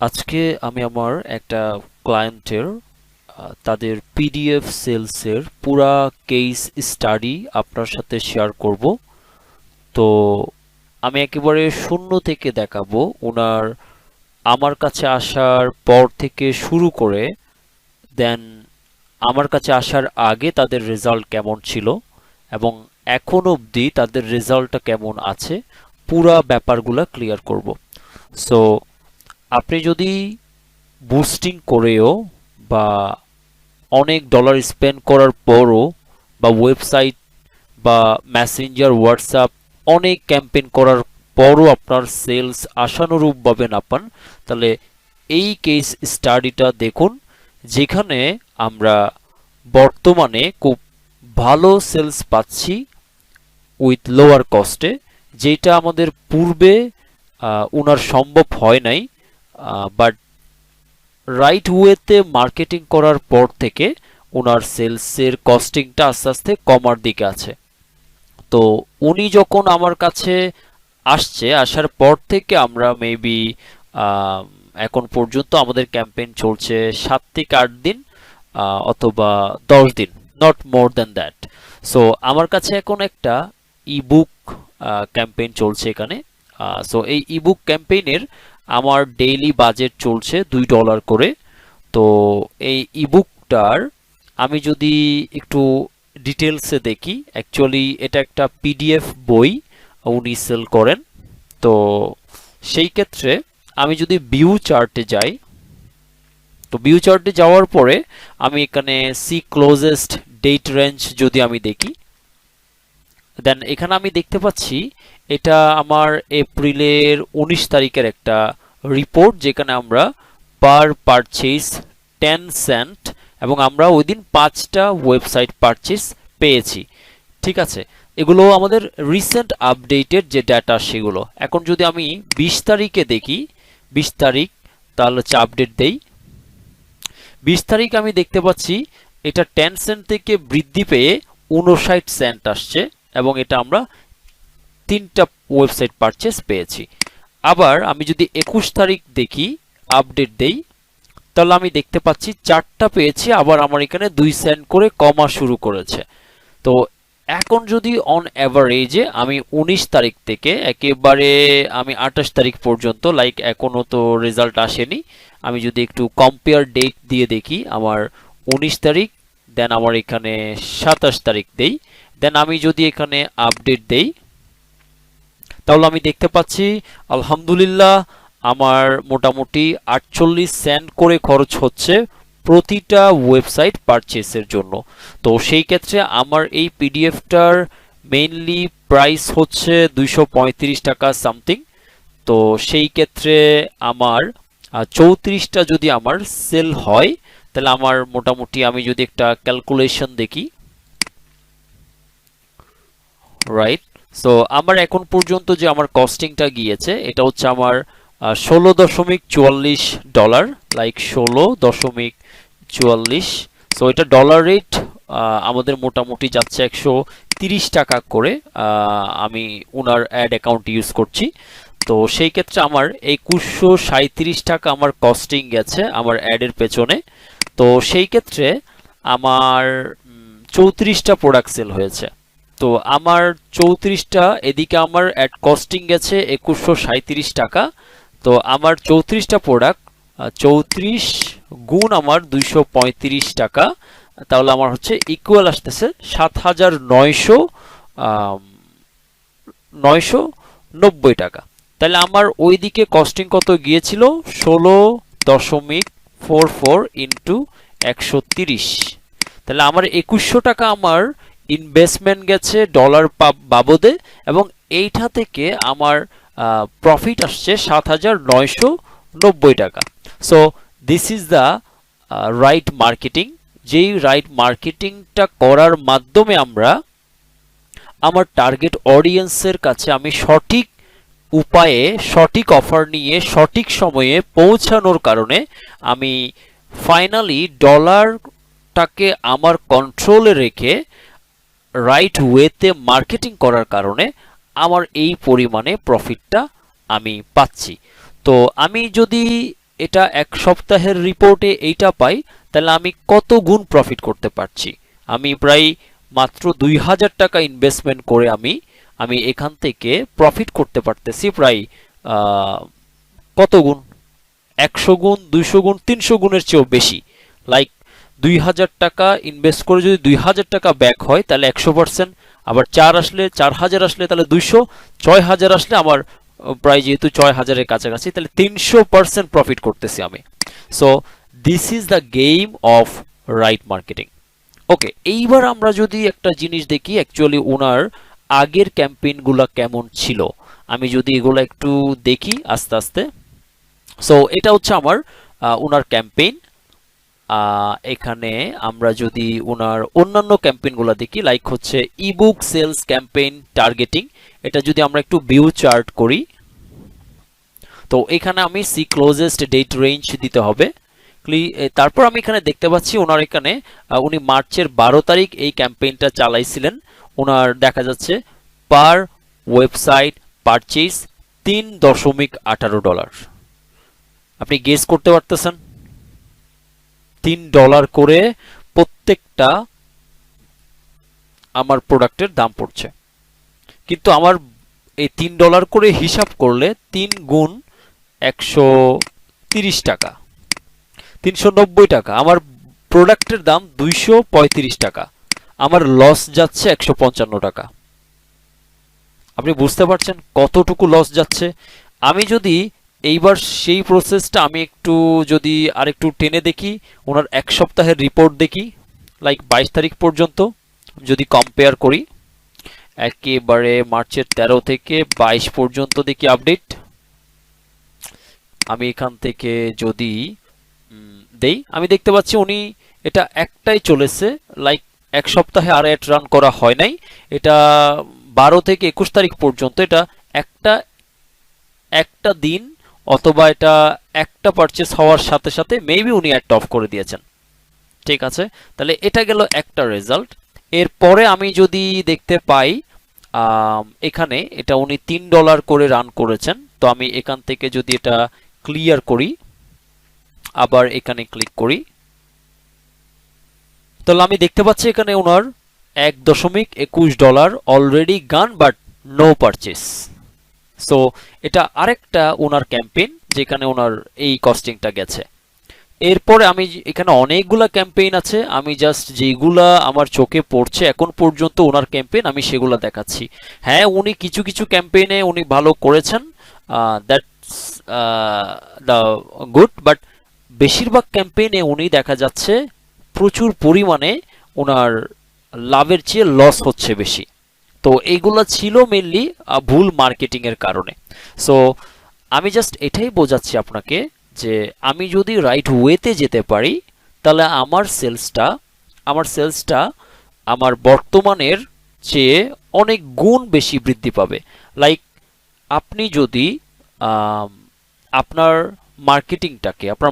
আজকে আমি আমার একটা ক্লায়েন্টের তাদের পিডিএফ সেলসের পুরা কেস স্টাডি আপনার সাথে শেয়ার করব। তো আমি একেবারে শূন্য থেকে দেখাবো ওনার আমার কাছে আসার পর থেকে শুরু করে দেন আমার কাছে আসার আগে তাদের রেজাল্ট কেমন ছিল এবং এখন অবধি তাদের রেজাল্টটা কেমন আছে, পুরা ব্যাপারগুলো ক্লিয়ার করব। সো আপনি যদি বুস্টিং করেও বা অনেক ডলার স্পেন্ড করার পরও বা ওয়েবসাইট বা মেসেঞ্জার হোয়াটসঅ্যাপ অনেক ক্যাম্পেইন করার পরও আপনার সেলস আশানুরূপভাবে না পান, তাহলে এই কেস স্টাডিটা দেখুন, যেখানে আমরা বর্তমানে খুব ভালো সেলস পাচ্ছি উইথ লোয়ার কস্টে, যেটা আমাদের পূর্বে ওনার সম্ভব হয় নাই। বাট রাইট ওয়েতে মার্কেটিং করার পর থেকে ওনার সেলসের কস্টিংটা আস্তে আস্তে কমার দিকে আছে। তো উনি যখন আমার কাছে আসার পর থেকে আমরা মেবি এখন পর্যন্ত আমাদের ক্যাম্পেইন চলছে 7 থেকে 8 দিন, অথবা 10 দিন, not more than that. So আমার কাছে এখন একটা ইবুক ক্যাম্পেইন চলছে এখানে। সো এই ইবুক ক্যাম্পেইনের আমার ডেইলি বাজেট চলছে $2 করে। তো এই ইবুকটার আমি যদি একটু ডিটেলসে দেখি, অ্যাকচুয়ালি এটা একটা পিডিএফ বই উনি সেল করেন। তো সেই ক্ষেত্রে আমি যদি ভিউ চার্টে যাই, তো ভিউ চার্টে যাওয়ার পরে আমি এখানে সি ক্লোজেস্ট ডেট রেঞ্জ যদি আমি দেখি, দেন এখানে আমি দেখতে পাচ্ছি এটা আমার এপ্রিলের 19 তারিখের একটা রিপোর্ট, যেখানে আমরা পার পারচেজ 10 সেন্ট এবং আমরা ওই দিন 5টা ওয়েবসাইট পারচেজ পেয়েছি। ঠিক আছে, এগুলো আমাদের রিসেন্ট আপডেটেড যে ডাটা সেগুলো। এখন যদি আমি 20 তারিখে দেখি, 20 তারিখ, তাহলে হচ্ছে আপডেট দেই। 20 তারিখ আমি দেখতে পাচ্ছি এটা 10 সেন্ট থেকে বৃদ্ধি পেয়ে 59 সেন্ট আসছে এবং এটা আমরা 3টা ওয়েবসাইট পারচেজ পেয়েছি। আবার আমি যদি 21 তারিখ দেখি, আপডেট দেই, তাহলে আমি দেখতে পাচ্ছি 4টা পেয়েছি, আবার আমার এখানে 2 সেন্ট করে কমা শুরু করেছে। তো এখন যদি অন অ্যাভারেজে আমি 19 তারিখ থেকে একেবারে আমি 28 তারিখ পর্যন্ত, লাইক এখনো তো রেজাল্ট আসেনি, আমি যদি একটু কম্পেয়ার ডেট দিয়ে দেখি, আমার 19 তারিখ, দেন আমার এখানে 27 তারিখ দেই, দেন আমি যদি এখানে আপডেট দেই, তাহলে আমি দেখতে পাচ্ছি আলহামদুলিল্লাহ আমার মোটামুটি 48 সেন্ট করে খরচ হচ্ছে প্রতিটা ওয়েবসাইট পারচেসের জন্য। তো সেই ক্ষেত্রে আমার এই পিডিএফটার মেইনলি প্রাইস হচ্ছে 235 টাকা সামথিং। তো সেই ক্ষেত্রে আমার 34টা যদি আমার সেল হয়, তাহলে আমার মোটামুটি আমি যদি একটা ক্যালকুলেশন দেখি, রাইট। সো আমার এখন পর্যন্ত যে আমার কস্টিংটা গিয়েছে এটা হচ্ছে আমার $16.44, লাইক 16.44। সো এটা ডলার রেট আমাদের মোটামুটি যাচ্ছে 130 টাকা করে। আমি ওনার অ্যাড অ্যাকাউন্ট ইউজ করছি। তো সেই ক্ষেত্রে আমার 2137 টাকা আমার কস্টিং গেছে আমার অ্যাডের পেছনে। তো সেই ক্ষেত্রে আমার 34টা প্রোডাক্ট সেল হয়েছে। তো আমার 34টা, এদিকে আমার অ্যাড কস্টিং গেছে 2137 টাকা। তো আমার 34টা প্রোডাক্ট, 34 গুণ আমার 235 টাকা, তাহলে আমার হচ্ছে ইকুয়াল আসতেছে 7,990 টাকা। তাহলে আমার ওইদিকে কস্টিং কত গিয়েছিল? 16.44 ইন্টু 130। তাহলে আমার 2100 টাকা আমার ইনভেস্টমেন্ট গেছে ডলার বাবদে, এবং এইটা থেকে আমার প্রফিট আসছে 7,990 টাকা। So this is the right marketing. যেই রাইট মার্কেটিংটা করার মাধ্যমে আমরা আমার টার্গেট অডিয়েন্সের কাছে আমি সঠিক উপায়ে সঠিক অফার নিয়ে সঠিক সময়ে পৌঁছানোর কারণে আমি ফাইনালি ডলারটাকে আমার কন্ট্রোলে রেখে রাইট ওয়েতে মার্কেটিং করার কারণে আমার এই পরিমাণে প্রফিটটা আমি পাচ্ছি। তো আমি যদি এটা এক সপ্তাহের রিপোর্টে এইটা পাই, তাহলে আমি কত গুণ প্রফিট করতে পারছি। আমি প্রায় মাত্র 2000 টাকা ইনভেস্টমেন্ট করে আমি আমি এখান থেকে প্রফিট করতে পারতেছি প্রায় কত গুণ, 100 গুণ, 200 গুণ, 300 গুণের চেয়েও বেশি। লাইক 2000 টাকা ইনভেস্ট করে যদি 2000 টাকা ব্যাক হয় তাহলে 100%, আবার 4 আসলে 4000 আসলে তাহলে 200, 6000 আসলে আমার প্রায় যেহেতু 6000-এর কাছাকাছি, তাহলে 300% প্রফিট করতেছি আমি। So this is the game of right marketing. Okay, এইবার আমরা যদি একটা জিনিস দেখি অ্যাকচুয়ালি ওনার আগের ক্যাম্পেইনগুলো কেমন ছিল, আমি যদি এগুলো একটু দেখি আস্তে আস্তে। সো এটা হচ্ছে আমার ওনার ক্যাম্পেইন। এখানে আমরা যদি ওনার অন্যান্য ক্যাম্পেইনগুলো দেখি, লাইক হচ্ছে ইবুক সেলস ক্যাম্পেইন টার্গেটিং, এটা যদি আমরা একটু ভিউ চার্ট করি, তো এখানে আমি সি ক্লোজেস্ট ডেট রেঞ্জ দিতে হবে। তারপর আমি এখানে দেখতে পাচ্ছি ওনার এখানে উনি মার্চের 12 তারিখ এই ক্যাম্পেইনটা চালাইছিলেন। ওনার দেখা যাচ্ছে পার ওয়েবসাইট পারচেজ $3.18। আপনি গেস করতে পারতেছেন, $3 করে প্রত্যেকটা আমার প্রোডাক্টের দাম পড়ছে। কিন্তু আমার এই $3 করে হিসাব করলে 3 গুণ 130 টাকা, 390 টাকা। আমার প্রোডাক্টের দাম 235 টাকা, আমার লস যাচ্ছে 155 টাকা। আপনি বুঝতে পারছেন কতটুকু লস যাচ্ছে। আমি যদি এইবার সেই প্রসেসটা আমি একটু যদি আরেকটু টেনে দেখি, ওনার এক সপ্তাহের রিপোর্ট দেখি, লাইক 22 তারিখ পর্যন্ত যদি কম্পেয়ার করি, একেবারে মার্চের 13 থেকে 22 পর্যন্ত দেখি আপডেট। আমি এখান থেকে যদি দেই, আমি দেখতে পাচ্ছি উনি এটা একটাই চলেছে, লাইক এক সপ্তাহে আর অ্যাড রান করা হয় নাই। এটা 12 থেকে 21 তারিখ পর্যন্ত এটা একটা দিন, অথবা এটা একটা পারচেস হওয়ার সাথে সাথে মেবি উনি অ্যাড অফ করে দিয়েছেন। ঠিক আছে, তাহলে এটা গেল একটা রেজাল্ট। এরপরে আমি যদি দেখতে পাই এখানে এটা উনি $3 করে রান করেছেন। তো আমি এখান থেকে যদি এটা ক্লিয়ার করি, আবার এখানে ক্লিক করি, তাহলে আমি দেখতে পাচ্ছি এখানে ওনার $1.21 অলরেডি গান, বাট নো পারচেস। সো এটা আরেকটা ওনার ক্যাম্পেইন যেখানে ওনার এই কস্টিংটা গেছে। এরপরে আমি এখানে অনেকগুলা ক্যাম্পেইন আছে, আমি জাস্ট যেগুলা আমার চোখে পড়ছে এখন পর্যন্ত ওনার ক্যাম্পেইন আমি সেগুলা দেখাচ্ছি। হ্যাঁ, উনি কিছু কিছু ক্যাম্পেইনে উনি ভালো করেছেন, দ্যাটস দ্য গুড, বাট বেশিরভাগ ক্যাম্পেইনে উনি দেখা যাচ্ছে প্রচুর পরিমাণে ওনার লাভের চেয়ে লস হচ্ছে বেশি। তো এইগুলা ছিল মেইনলি ভুল মার্কেটিং এর কারণে। সো আমি জাস্ট এটাই বোঝাচ্ছি আপনাকে যে আমি যদি রাইট ওয়েতে যেতে পারি তাহলে আমার সেলসটা আমার বর্তমানের চেয়ে অনেক গুণ বেশি বৃদ্ধি পাবে। লাইক আপনি যদি আপনার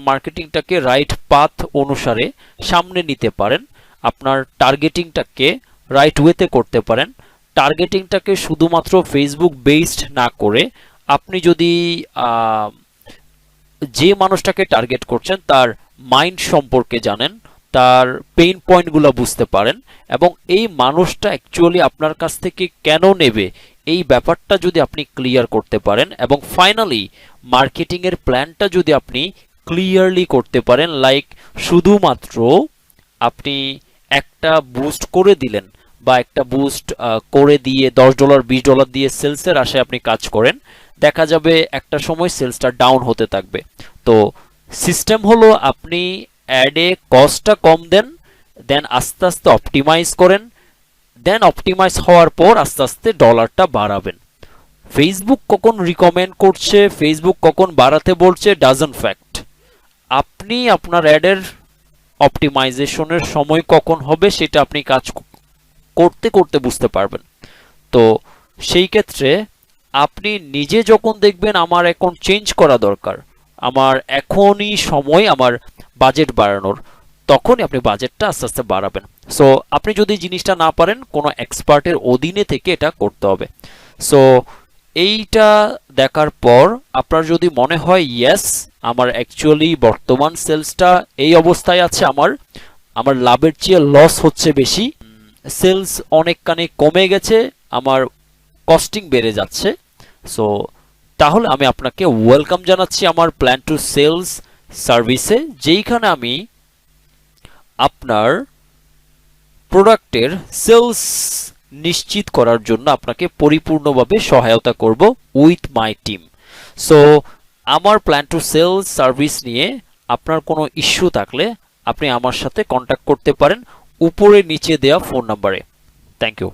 মার্কেটিংটাকে রাইট পাথ অনুসারে সামনে নিতে পারেন, আপনার টার্গেটিংটাকে রাইট ওয়েতে করতে পারেন, টার্গেটিংটাকে শুধুমাত্র ফেসবুক বেসড না করে আপনি যদি যে মানুষটাকে টার্গেট করছেন তার মাইন্ড সম্পর্কে জানেন, তার পেইন পয়েন্টগুলো বুঝতে পারেন, এবং এই মানুষটা অ্যাকচুয়ালি আপনার কাছ থেকে কেন নেবে এই ব্যাপারটা যদি আপনি ক্লিয়ার করতে পারেন, এবং ফাইনালি মার্কেটিং এর প্ল্যানটা যদি আপনি ক্লিয়ারলি করতে পারেন, লাইক শুধুমাত্র আপনি একটা বুস্ট করে দিলেন বা একটা বুস্ট করে দিয়ে $10 $20 দিয়ে সেলসের আশায় আপনি কাজ করেন, দেখা যাবে একটা সময় সেলসটা ডাউন হতে থাকবে। তো সিস্টেম হলো আপনি অ্যাডে কস্টটা কম দেন, দেন আস্তে আস্তে অপটিমাইজ করেন, দেন অপটিমাইজ হওয়ার পর আস্তে আস্তে ডলারটা বাড়াবেন। ফেসবুক কখন রিকমেন্ড করছে, ফেসবুক কখন বাড়াতে বলছে, ডাজন্ট ফ্যাক্ট। আপনি আপনার অ্যাডের অপটিমাইজেশনের সময় কখন হবে সেটা আপনি কাজ করতে করতে বুঝতে পারবেন। তো সেই ক্ষেত্রে আপনি নিজে যখন দেখবেন আমার এখন চেঞ্জ করা দরকার, আমার এখনই সময় আমার বাজেট বাড়ানোর, তখনই আপনি বাজেটটা আস্তে আস্তে বাড়াবেন। সো আপনি যদি জিনিসটা না পারেন কোনো এক্সপার্টের অধীনে থেকে এটা করতে হবে। সো এইটা দেখার পর আপনার যদি মনে হয় ইয়েস আমার অ্যাকচুয়ালি বর্তমান সেলসটা এই অবস্থায় আছে, আমার লাভের চেয়ে লস হচ্ছে বেশি, সেলস অনেকখানি কমে গেছে, আমার কস্টিং বেড়ে যাচ্ছে, সো তাহলে আমি আপনাকে ওয়েলকাম জানাচ্ছি আমার প্ল্যান টু সেলস সার্ভিসে, যেইখানে আমি আপনার প্রোডাক্টের সেলস নিশ্চিত করার জন্য আপনাকে পরিপূর্ণভাবে সহায়তা করব উইথ মাই টিম। সো আমার প্ল্যান টু সেলস সার্ভিস নিয়ে আপনার কোনো ইস্যু থাকলে আপনি আমার সাথে কন্ট্যাক্ট করতে পারেন উপরে নিচে দেওয়া ফোন নাম্বারে। Thank you.